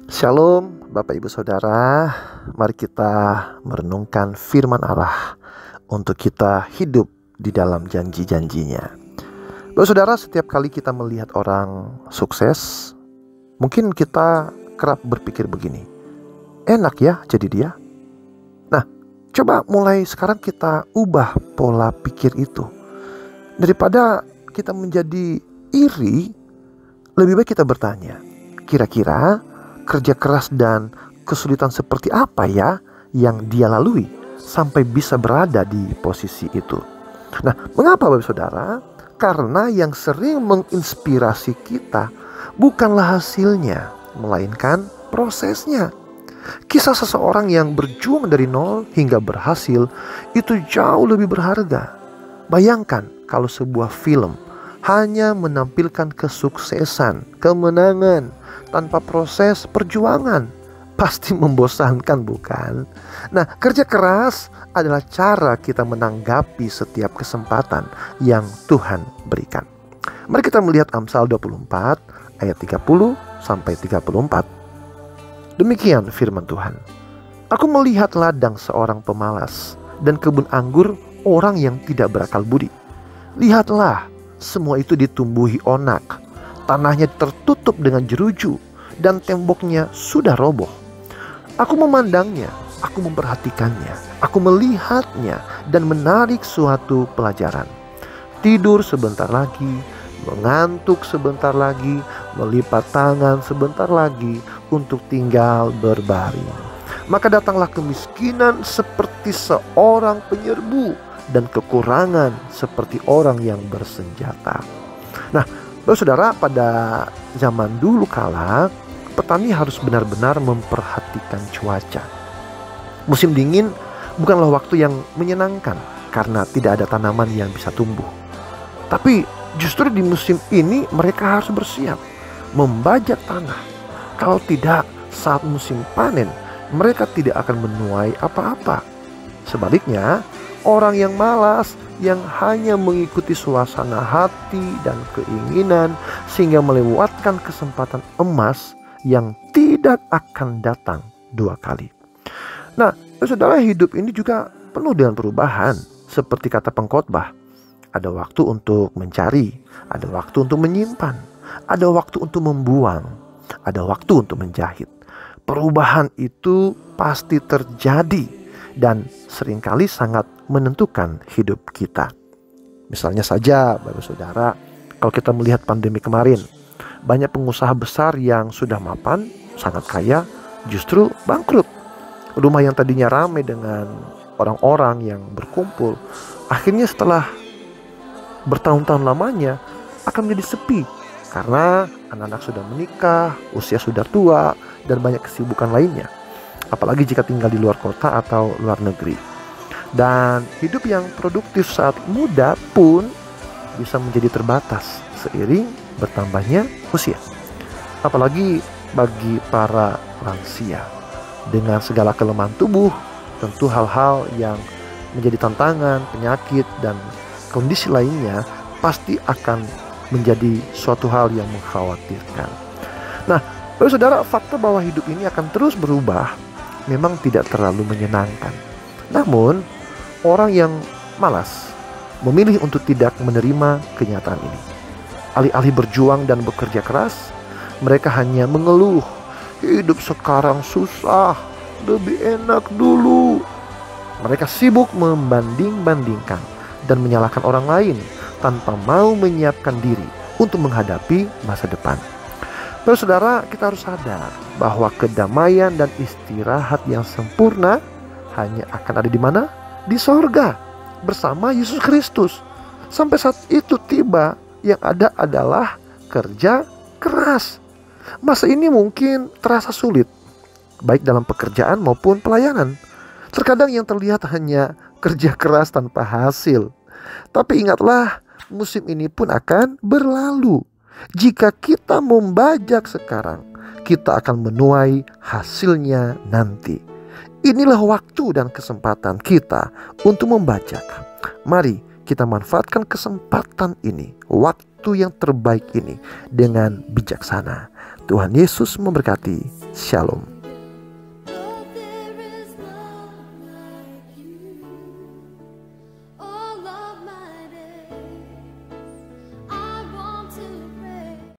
Shalom Bapak Ibu Saudara. Mari kita merenungkan firman Allah untuk kita hidup di dalam janji-janjinya. Bapak Saudara, setiap kali kita melihat orang sukses, mungkin kita kerap berpikir begini, enak ya jadi dia. Nah, coba mulai sekarang kita ubah pola pikir itu. Daripada kita menjadi iri, lebih baik kita bertanya, kira-kira kerja keras dan kesulitan seperti apa ya yang dia lalui sampai bisa berada di posisi itu. Nah, mengapa Bapak Saudara? Karena yang sering menginspirasi kita bukanlah hasilnya, melainkan prosesnya. Kisah seseorang yang berjuang dari nol hingga berhasil itu jauh lebih berharga. Bayangkan kalau sebuah film hanya menampilkan kesuksesan, kemenangan, tanpa proses perjuangan, pasti membosankan, bukan? Nah, kerja keras adalah cara kita menanggapi setiap kesempatan yang Tuhan berikan. Mari kita melihat Amsal 24 ayat 30 sampai 34. Demikian firman Tuhan. Aku melihat ladang seorang pemalas dan kebun anggur orang yang tidak berakal budi. Lihatlah, semua itu ditumbuhi onak. Tanahnya tertutup dengan jeruju dan temboknya sudah roboh. Aku memandangnya, aku memperhatikannya, aku melihatnya dan menarik suatu pelajaran. Tidur sebentar lagi, mengantuk sebentar lagi, melipat tangan sebentar lagi untuk tinggal berbaring. Maka datanglah kemiskinan seperti seorang penyerbu dan kekurangan seperti orang yang bersenjata. Nah, Bapak Saudara, pada zaman dulu kala, petani harus benar-benar memperhatikan cuaca. Musim dingin bukanlah waktu yang menyenangkan karena tidak ada tanaman yang bisa tumbuh. Tapi justru di musim ini mereka harus bersiap membajak tanah. Kalau tidak, saat musim panen mereka tidak akan menuai apa-apa. Sebaliknya, orang yang malas, yang hanya mengikuti suasana hati dan keinginan sehingga melewatkan kesempatan emas yang tidak akan datang dua kali. Nah, saudara, hidup ini juga penuh dengan perubahan. Seperti kata pengkhotbah, ada waktu untuk mencari, ada waktu untuk menyimpan, ada waktu untuk membuang, ada waktu untuk menjahit. Perubahan itu pasti terjadi dan seringkali sangat menentukan hidup kita. Misalnya saja Bapak Saudara, kalau kita melihat pandemi kemarin, banyak pengusaha besar yang sudah mapan, sangat kaya, justru bangkrut. Rumah yang tadinya ramai dengan orang-orang yang berkumpul, akhirnya setelah bertahun-tahun lamanya akan menjadi sepi karena anak-anak sudah menikah, usia sudah tua, dan banyak kesibukan lainnya. Apalagi jika tinggal di luar kota atau luar negeri. Dan hidup yang produktif saat muda pun bisa menjadi terbatas seiring bertambahnya usia. Apalagi bagi para lansia. Dengan segala kelemahan tubuh, tentu hal-hal yang menjadi tantangan, penyakit, dan kondisi lainnya pasti akan menjadi suatu hal yang mengkhawatirkan. Nah, saudara, fakta bahwa hidup ini akan terus berubah memang tidak terlalu menyenangkan. Namun, orang yang malas memilih untuk tidak menerima kenyataan ini. Alih-alih berjuang dan bekerja keras, mereka hanya mengeluh, hidup sekarang susah, lebih enak dulu. Mereka sibuk membanding-bandingkan dan menyalahkan orang lain tanpa mau menyiapkan diri untuk menghadapi masa depan. Saudara, kita harus sadar bahwa kedamaian dan istirahat yang sempurna hanya akan ada di mana? Di sorga bersama Yesus Kristus. Sampai saat itu tiba, yang ada adalah kerja keras. Masa ini mungkin terasa sulit, baik dalam pekerjaan maupun pelayanan. Terkadang yang terlihat hanya kerja keras tanpa hasil. Tapi ingatlah, musim ini pun akan berlalu. Jika kita membajak sekarang, kita akan menuai hasilnya nanti. Inilah waktu dan kesempatan kita untuk membajak. Mari kita manfaatkan kesempatan ini, waktu yang terbaik ini dengan bijaksana. Tuhan Yesus memberkati. Shalom.